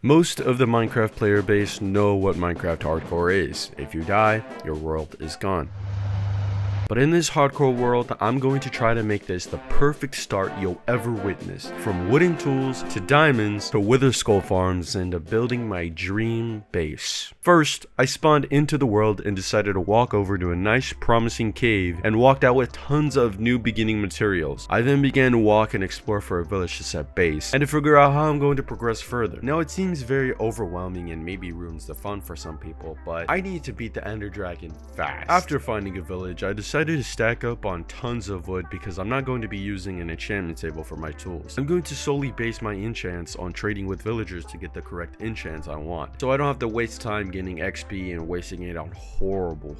Most of the Minecraft player base know what Minecraft Hardcore is. If you die, your world is gone. But in this hardcore world, I'm going to try to make this the perfect start you'll ever witness. From wooden tools, to diamonds, to wither skull farms, and to building my dream base. First, I spawned into the world and decided to walk over to a nice promising cave and walked out with tons of new beginning materials. I then began to walk and explore for a village to set base, and to figure out how I'm going to progress further. Now it seems very overwhelming and maybe ruins the fun for some people, but I need to beat the Ender Dragon fast. After finding a village, I decided to stack up on tons of wood because I'm not going to be using an enchantment table for my tools. I'm going to solely base my enchants on trading with villagers to get the correct enchants I want, so I don't have to waste time getting XP and wasting it on horrible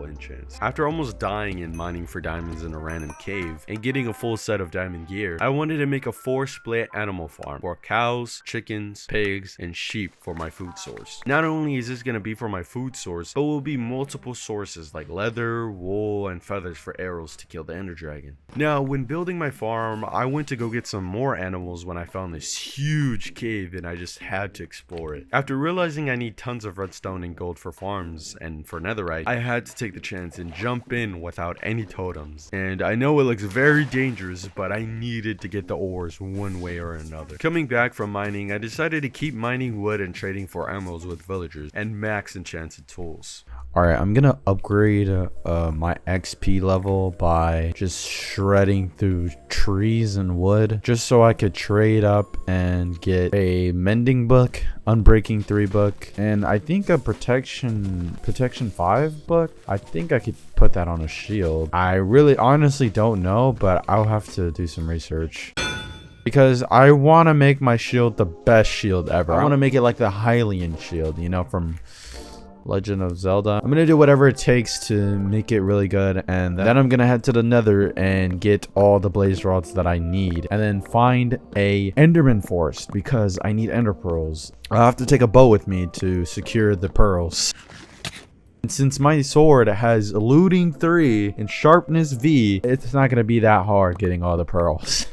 enchants. After almost dying and mining for diamonds in a random cave and getting a full set of diamond gear, I wanted to make a 4-split animal farm for cows, chickens, pigs, and sheep for my food source. Not only is this going to be for my food source, but will be multiple sources like leather, wool, and feathers for arrows to kill the Ender Dragon. Now, when building my farm, I went to go get some more animals when I found this huge cave and I just had to explore it. After realizing I need tons of redstone and gold for farms and for netherite, I had to take the chance and jump in without any totems. And I know it looks very dangerous, but I needed to get the ores one way or another. Coming back from mining, I decided to keep mining wood and trading for emeralds with villagers and max enchanted tools. Alright, I'm gonna upgrade my XP level by just shredding through trees and wood, just so I could trade up and get a mending book, unbreaking 3 book, and I think a protection 5 book. I think I could put that on a shield. I really honestly don't know, but I'll have to do some research. Because I want to make my shield the best shield ever. I want to make it like the Hylian shield, you know, from Legend of Zelda. I'm gonna do whatever it takes to make it really good, and then I'm gonna head to the nether and get all the blaze rods that I need, and then find a enderman forest because I need ender pearls. I'll have to take a bow with me to secure the pearls. And since my sword has looting 3 and sharpness V, it's not gonna be that hard getting all the pearls.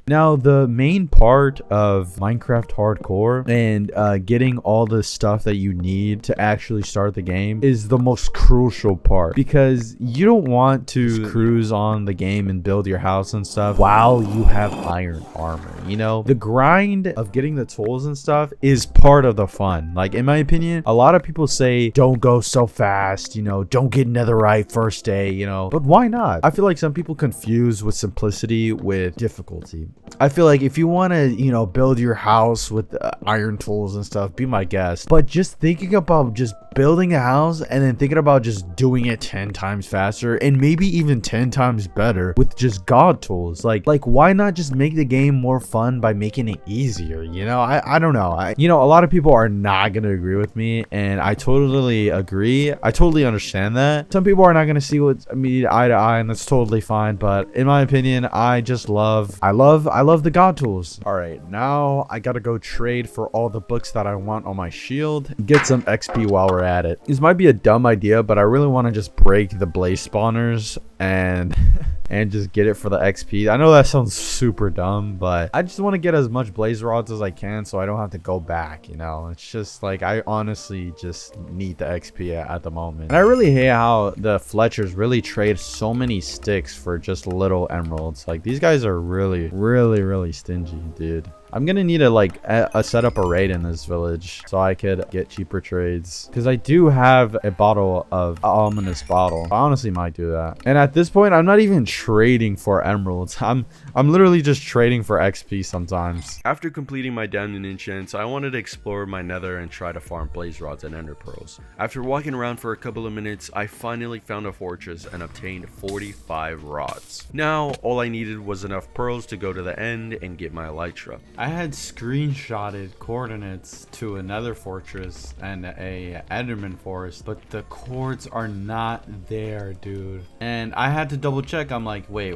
Now, the main part of Minecraft Hardcore and getting all the stuff that you need to actually start the game is the most crucial part, because you don't want to cruise on the game and build your house and stuff while you have iron armor. You know, the grind of getting the tools and stuff is part of the fun. Like, in my opinion, a lot of people say don't go so fast, you know, don't get netherite first day, you know, but why not? I feel like some people confuse with simplicity with difficulty. I feel like if you want to, you know, build your house with iron tools and stuff, be my guest. But just thinking about just building a house and then thinking about just doing it 10 times faster and maybe even 10 times better with just god tools, like why not just make the game more fun by making it easier? You know, I don't know. You know, a lot of people are not going to agree with me, and I totally agree. I totally understand that. Some people are not going to see what I mean eye to eye, and that's totally fine. But in my opinion, I love the god tools. All right, now I gotta go trade for all the books that I want on my shield, get some XP while we're at it. This might be a dumb idea, but I really want to just break the blaze spawners and just get it for the XP. I know that sounds super dumb, but I just want to get as much blaze rods as I can so I don't have to go back, you know. It's just like, I honestly just need the XP at the moment. And I really hate how the Fletchers really trade so many sticks for just little emeralds. Like, these guys are really stingy, dude. I'm gonna need to set up a raid in this village so I could get cheaper trades, because I do have a bottle of ominous bottle. I honestly might do that. And at this point, I'm not even trading for emeralds. I'm literally just trading for XP sometimes. After completing my diamond enchants, I wanted to explore my nether and try to farm blaze rods and ender pearls. After walking around for a couple of minutes, I finally found a fortress and obtained 45 rods. Now all I needed was enough pearls to go to the end and get my elytra. I had screenshotted coordinates to another fortress and a enderman forest, but the cords are not there, dude. And I had to double check. I'm like, wait.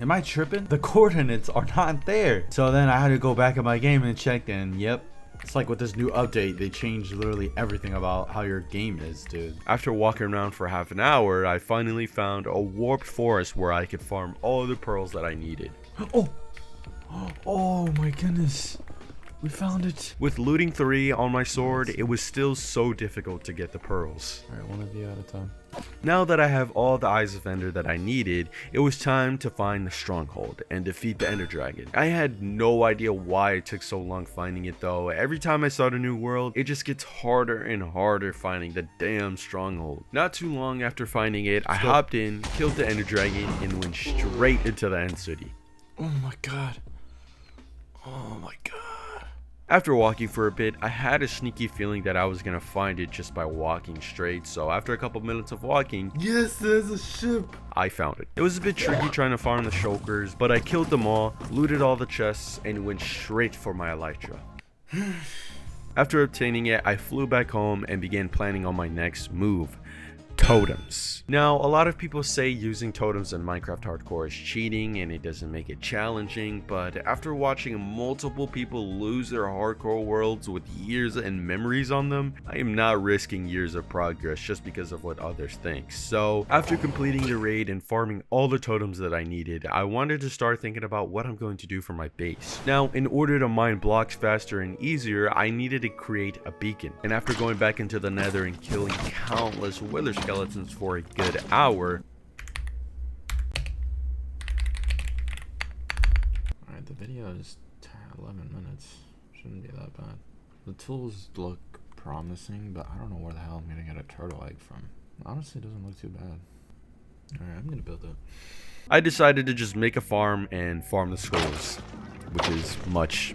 Am I tripping? The coordinates are not there. So then I had to go back in my game and check, and yep. It's like with this new update, they changed literally everything about how your game is, dude. After walking around for half an hour, I finally found a warped forest where I could farm all the pearls that I needed. Oh my goodness. We found it. With looting 3 on my sword, it was still so difficult to get the pearls. Alright, one of you at a time. Now that I have all the Eyes of Ender that I needed, it was time to find the stronghold and defeat the Ender Dragon. I had no idea why it took so long finding it though. Every time I start a new world, it just gets harder and harder finding the damn stronghold. Not too long after finding it, I hopped in, killed the Ender Dragon, and went straight into the End City. Oh my god. Oh my god. After walking for a bit, I had a sneaky feeling that I was gonna find it just by walking straight, so after a couple minutes of walking, Yes, there's a ship. I found it. It was a bit tricky trying to farm the shulkers, but I killed them all, looted all the chests, and went straight for my elytra. After obtaining it, I flew back home and began planning on my next move. Totems. Now, a lot of people say using totems in Minecraft Hardcore is cheating and it doesn't make it challenging, but after watching multiple people lose their hardcore worlds with years and memories on them, I am not risking years of progress just because of what others think. So, after completing the raid and farming all the totems that I needed, I wanted to start thinking about what I'm going to do for my base. Now, in order to mine blocks faster and easier, I needed to create a beacon. And after going back into the nether and killing countless wither skeletons for a good hour. Alright, the video is 11 minutes. Shouldn't be that bad. The tools look promising, but I don't know where the hell I'm gonna get a turtle egg from. Honestly, it doesn't look too bad. Alright, I'm gonna build it. I decided to just make a farm and farm the skulls, which is much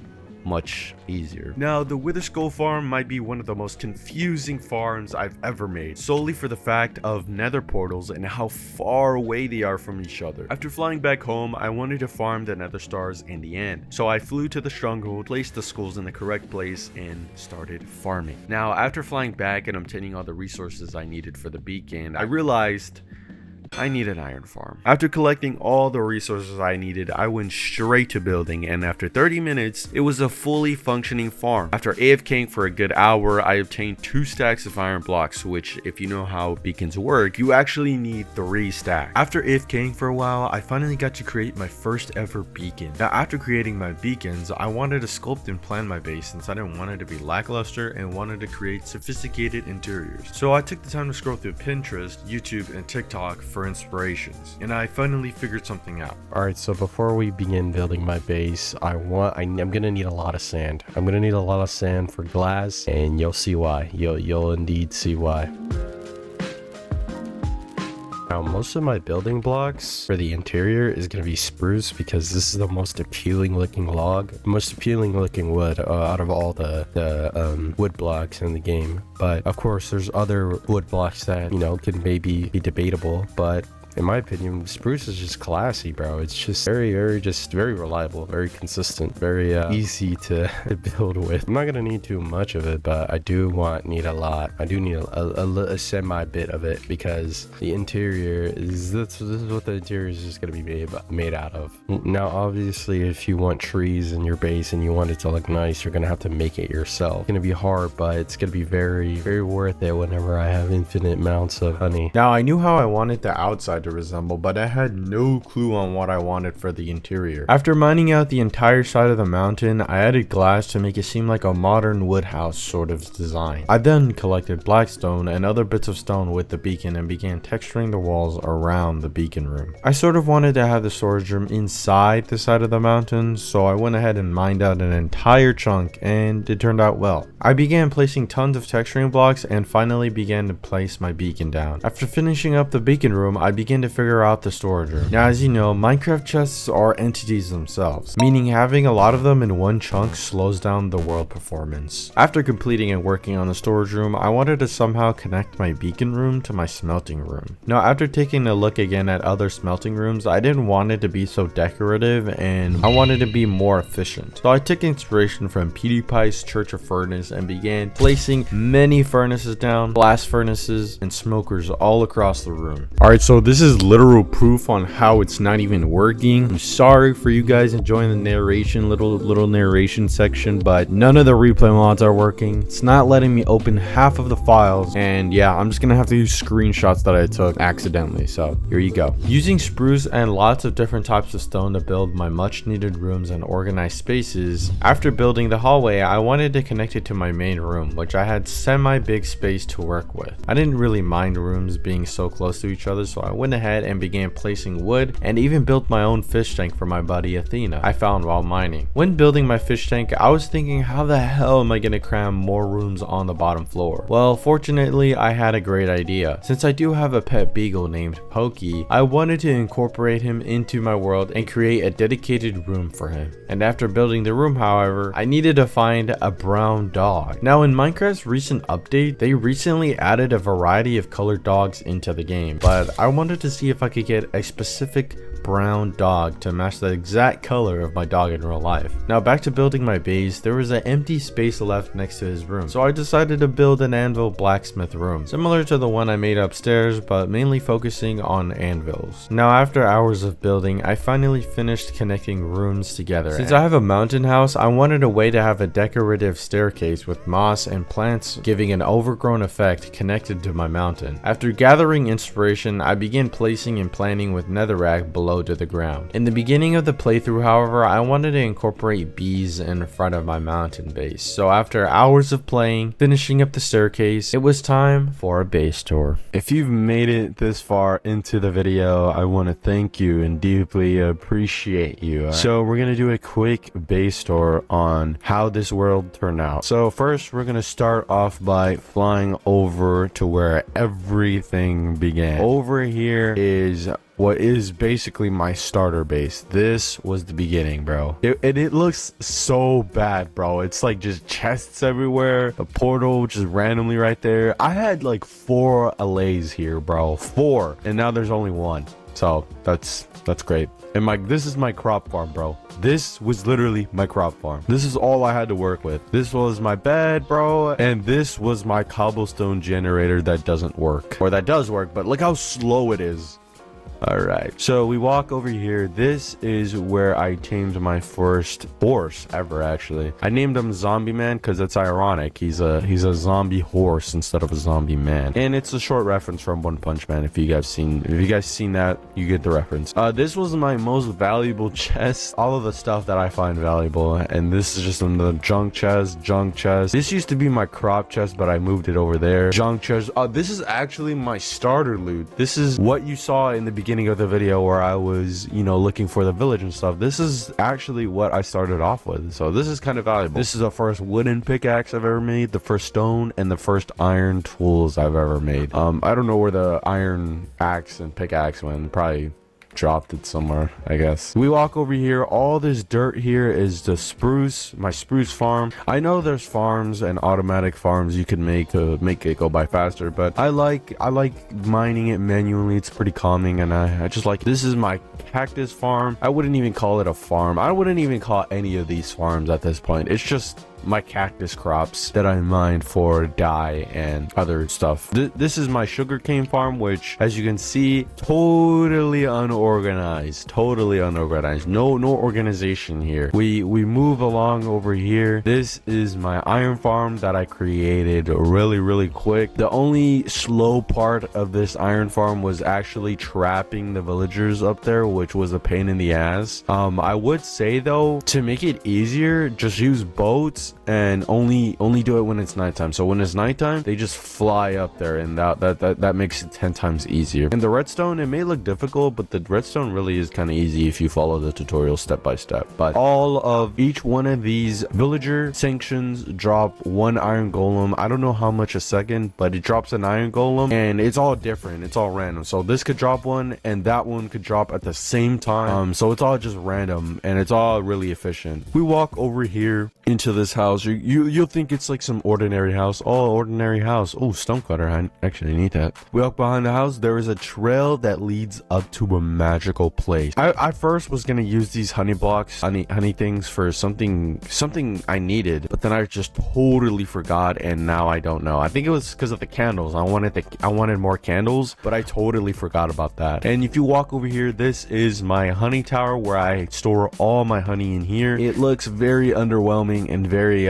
easier. Now, the Wither Skull farm might be one of the most confusing farms I've ever made, solely for the fact of nether portals and how far away they are from each other. After flying back home, I wanted to farm the nether stars in the end, so I flew to the stronghold, placed the skulls in the correct place, and started farming. Now, after flying back and obtaining all the resources I needed for the beacon, I realized I need an iron farm. After collecting all the resources I needed, I went straight to building, and after 30 minutes, it was a fully functioning farm. After AFKing for a good hour, I obtained 2 stacks of iron blocks, which, if you know how beacons work, you actually need 3 stacks. After AFKing for a while, I finally got to create my first ever beacon. Now, after creating my beacons, I wanted to sculpt and plan my base since I didn't want it to be lackluster and wanted to create sophisticated interiors. So I took the time to scroll through Pinterest, YouTube, and TikTok for inspirations, and I finally figured something out. Alright, so before we begin building my base, I'm gonna need a lot of sand. I'm gonna need a lot of sand for glass, and you'll see why. You'll indeed see why. Now, most of my building blocks for the interior is going to be spruce because this is the most appealing looking log, most appealing looking wood out of all the wood blocks in the game. But of course, there's other wood blocks that, you know, can maybe be debatable, but in my opinion, spruce is just classy, bro. It's just very reliable, very consistent, very easy to build with. I'm not gonna need too much of it, but I do need a lot. I do need a semi bit of it because the interior is this is what the interior is just gonna be made out of. Now, obviously, if you want trees in your base and you want it to look nice, you're gonna have to make it yourself. It's gonna be hard, but it's gonna be very worth it whenever I have infinite amounts of honey. Now, I knew how I wanted the outside to resemble, but I had no clue on what I wanted for the interior. After mining out the entire side of the mountain, I added glass to make it seem like a modern wood house sort of design. I then collected black stone and other bits of stone with the beacon and began texturing the walls around the beacon room. I sort of wanted to have the storage room inside the side of the mountain, so I went ahead and mined out an entire chunk, and it turned out well. I began placing tons of texturing blocks and finally began to place my beacon down. After finishing up the beacon room, I began to figure out the storage room. Now, as you know, Minecraft chests are entities themselves, meaning having a lot of them in one chunk slows down the world performance. After completing and working on the storage room, I wanted to somehow connect my beacon room to my smelting room. Now, after taking a look again at other smelting rooms, I didn't want it to be so decorative and I wanted to be more efficient. So I took inspiration from PewDiePie's Church of Furnace and began placing many furnaces down, blast furnaces, and smokers all across the room. Alright, so this is literal proof on how it's not even working. I'm sorry for you guys enjoying the narration, little narration section, but none of the replay mods are working. It's not letting me open half of the files, and yeah, I'm just gonna have to use screenshots that I took accidentally. So here you go. Using spruce and lots of different types of stone to build my much needed rooms and organized spaces. After building the hallway, I wanted to connect it to my main room, which I had semi big space to work with. I didn't really mind rooms being so close to each other, so I went ahead and began placing wood and even built my own fish tank for my buddy Athena I found while mining. When building my fish tank, I was thinking, how the hell am I gonna cram more rooms on the bottom floor? Well, fortunately, I had a great idea. Since I do have a pet beagle named Pokey, I wanted to incorporate him into my world and create a dedicated room for him. And after building the room, however, I needed to find a brown dog. Now in Minecraft's recent update, they recently added a variety of colored dogs into the game, but I wanted to see if I could get a specific brown dog to match the exact color of my dog in real life. Now back to building my base, there was an empty space left next to his room, so I decided to build an anvil blacksmith room, similar to the one I made upstairs, but mainly focusing on anvils. Now after hours of building, I finally finished connecting rooms together. Since I have a mountain house, I wanted a way to have a decorative staircase with moss and plants giving an overgrown effect connected to my mountain. After gathering inspiration, I began placing and planting with netherrack below to the ground. In the beginning of the playthrough, however, I wanted to incorporate bees in front of my mountain base. So after hours of playing, finishing up the staircase, it was time for a base tour. If you've made it this far into the video, I want to thank you and deeply appreciate you. So we're going to do a quick base tour on how this world turned out. So first, we're going to start off by flying over to where everything began. Over here is what is basically my starter base. This was the beginning, bro. It looks so bad, bro. It's like just chests everywhere, a portal just randomly right there. I had like 4 allays here, bro. 4, and now there's only 1. So that's great. And this is my crop farm, bro. This was literally my crop farm. This is all I had to work with. This was my bed, bro, and this was my cobblestone generator that doesn't work, or that does work, but look how slow it is. All right, so we walk over here. This is where I tamed my first horse ever. Actually, I named him Zombie Man because it's ironic. He's a zombie horse instead of a zombie man, and it's a short reference from One Punch Man. If you guys seen that, you get the reference. This was my most valuable chest. All of the stuff that I find valuable, and this is just another junk chest. This used to be my crop chest, but I moved it over there. Junk chest. This is actually my starter loot. This is what you saw in the beginning of the video where I was, looking for the village and stuff. This is actually what I started off with, so this is kind of valuable. This is the first wooden pickaxe I've ever made, the first stone, and the first iron tools I've ever made. I don't know where the iron axe and pickaxe went. Probably dropped it somewhere, I guess. We walk over here. All this dirt here is the spruce, my spruce farm. I know there's farms and automatic farms you can make to make it go by faster, but I like mining it manually. It's pretty calming, and I just like. This is my cactus farm. I wouldn't even call it a farm. I wouldn't even call any of these farms at this point. It's just my cactus crops that I mined for dye and other stuff. This is my sugarcane farm, which, as you can see, totally unorganized. No organization here. We move along over here. This is my iron farm that I created really quick. The only slow part of this iron farm was actually trapping the villagers up there, which was a pain in the ass. I would say though, to make it easier, just use boats and only do it when it's nighttime. So when it's nighttime, they just fly up there, and that makes it 10 times easier. And the redstone, it may look difficult, but the redstone really is kind of easy if you follow the tutorial step by step. But all of each one of these villager sanctions drop 1 iron golem. I don't know how much a second, but it drops an iron golem, and it's all different. It's all random. So this could drop 1 and that one could drop at the same time. So it's all just random, and it's all really efficient. We walk over here. into this house, you'll think it's like some ordinary house. Oh, ordinary house. Oh, stonecutter. I actually need that. We walk behind the house. There is a trail that leads up to a magical place. I first was gonna use these honey blocks, honey things for something I needed, but then I just totally forgot, and now I don't know. I think it was because of the candles. I wanted more candles, but I totally forgot about that. And if you walk over here, this is my honey tower where I store all my honey in here. It looks very underwhelming and very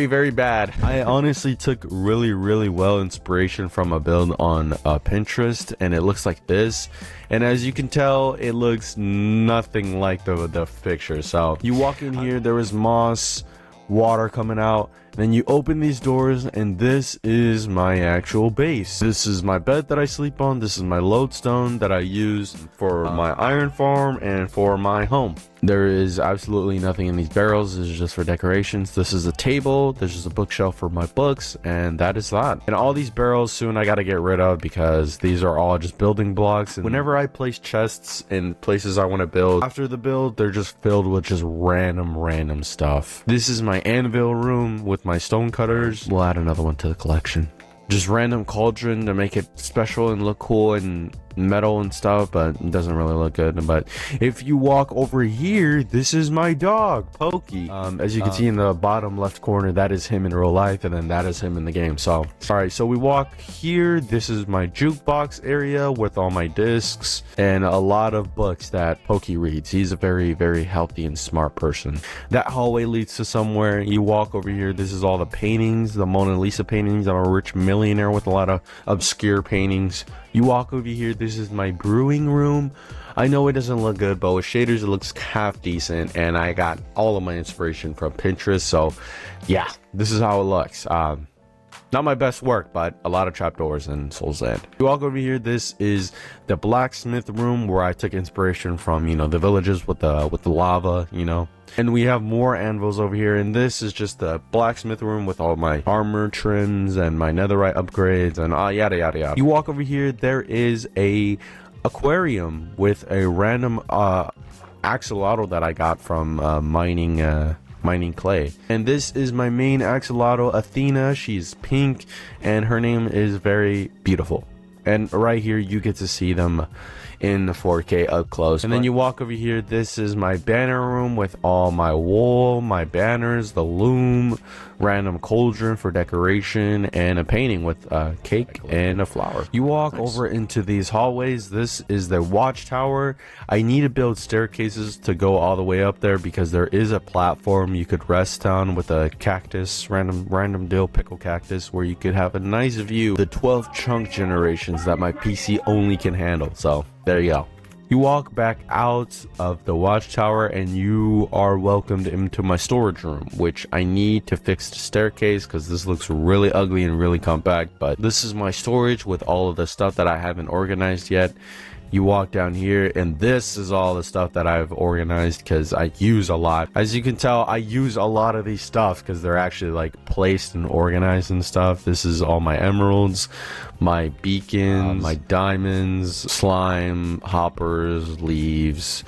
very bad. I honestly took really well inspiration from a build on Pinterest, and it looks like this, and as you can tell, it looks nothing like the picture. So you walk in here, there is moss, water coming out, then you open these doors, and this is my actual base. This is my bed that I sleep on. This is my lodestone that I use for my iron farm and for my home. There is absolutely nothing in these barrels. This is just for decorations. This is a table. This is a bookshelf for my books, and that is that. And all these barrels soon I gotta get rid of because these are all just building blocks. And whenever I place chests in places I want to build, after the build, they're just filled with just random stuff. This is my anvil room with my stone cutters. We'll add another one to the collection. Just random cauldron to make it special and look cool and metal and stuff, but it doesn't really look good. But if you walk over here, this is my dog Pokey. As you can see in the bottom left corner, that is him in real life, and then that is him in the game. So all right, so we walk here. This is my jukebox area with all my discs and a lot of books that Pokey reads. He's a very healthy and smart person. That hallway leads to somewhere. You walk over here, this is all the paintings, the Mona Lisa paintings. I'm a rich millionaire with a lot of obscure paintings. You walk over here, this is my brewing room. I know it doesn't look good, but with shaders it looks half decent, and I got all of my inspiration from Pinterest. So yeah, this is how it looks. Not my best work, but a lot of trapdoors and Soul's End. You walk over here, this is the blacksmith room where I took inspiration from, you know, the villages with the lava, you know. And we have more anvils over here, and this is just the blacksmith room with all my armor trims and my netherite upgrades and yada yada. You walk over here, there is a aquarium with a random axolotl that I got from mining clay. And this is my main axolotl, Athena. She's pink and her name is very beautiful. And right here you get to see them in the 4K up close. And then you walk over here, this is my banner room with all my wool, my banners, the loom, random cauldron for decoration, and a painting with a cake and a flower. You walk over into these hallways. This is the watchtower. I need to build staircases to go all the way up there because there is a platform you could rest on with a cactus, random dill pickle cactus, where you could have a nice view. The 12 chunk generations that my PC only can handle. So there you go. You walk back out of the watchtower and you are welcomed into my storage room, which I need to fix the staircase because this looks really ugly and really compact. But this is my storage with all of the stuff that I haven't organized yet. You walk down here and this is all the stuff that I've organized because I use a lot. As you can tell, I use a lot of these stuff because they're actually like placed and organized and stuff. This is all my emeralds, my beacons, my diamonds, slime, hoppers, leaves,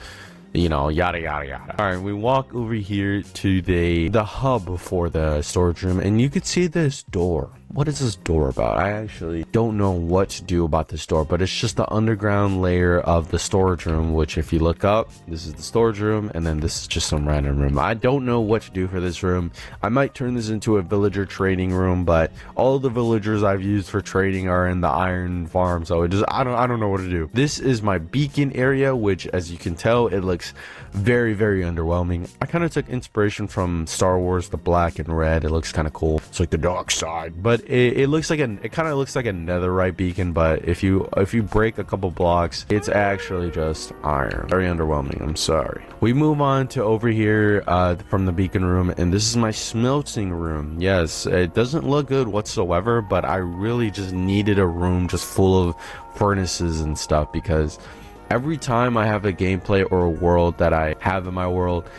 you know, yada yada yada. All right, we walk over here to the hub for the storage room, and you could see this door. What is this door about? I actually don't know what to do about this door, but it's just the underground layer of the storage room, which if you look up, this is the storage room, and then this is just some random room. I don't know what to do for this room. I might turn this into a villager trading room, but all the villagers I've used for trading are in the iron farm, so it just I don't know what to do. This is my beacon area, which as you can tell, it looks very underwhelming. I kind of took inspiration from Star Wars, the black and red. It looks kind of cool. It's like the dark side, but it looks like it kind of looks like a netherite beacon, but if you break a couple blocks, it's actually just iron. Very underwhelming, I'm sorry. We move on to over here from the beacon room, and this is my smelting room. Yes, it doesn't look good whatsoever, but I really just needed a room just full of furnaces and stuff because every time I have a gameplay or a world that I have in my world,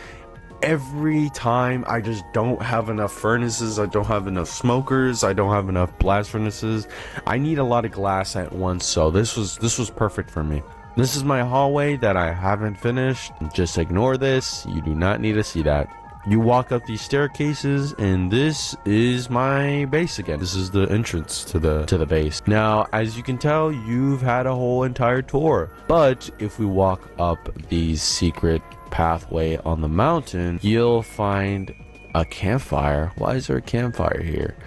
every time I just don't have enough furnaces, I don't have enough smokers, I don't have enough blast furnaces. I need a lot of glass at once, so this was perfect for me. This is my hallway that I haven't finished. Just ignore this. You do not need to see that. you walk up these staircases, and this is my base again. This is the entrance to the base. Now, as you can tell, you've had a whole entire tour. But if we walk up the secret pathway on the mountain, you'll find a campfire. Why is there a campfire here?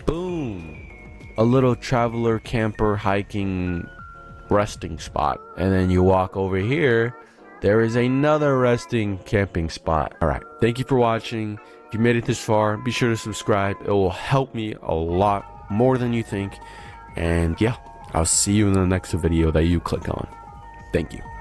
Boom! A little traveler camper hiking resting spot. And then you walk over here, there is another resting camping spot. All right, thank you for watching. If you made it this far, be sure to subscribe. It will help me a lot more than you think. And yeah, I'll see you in the next video that you click on. Thank you.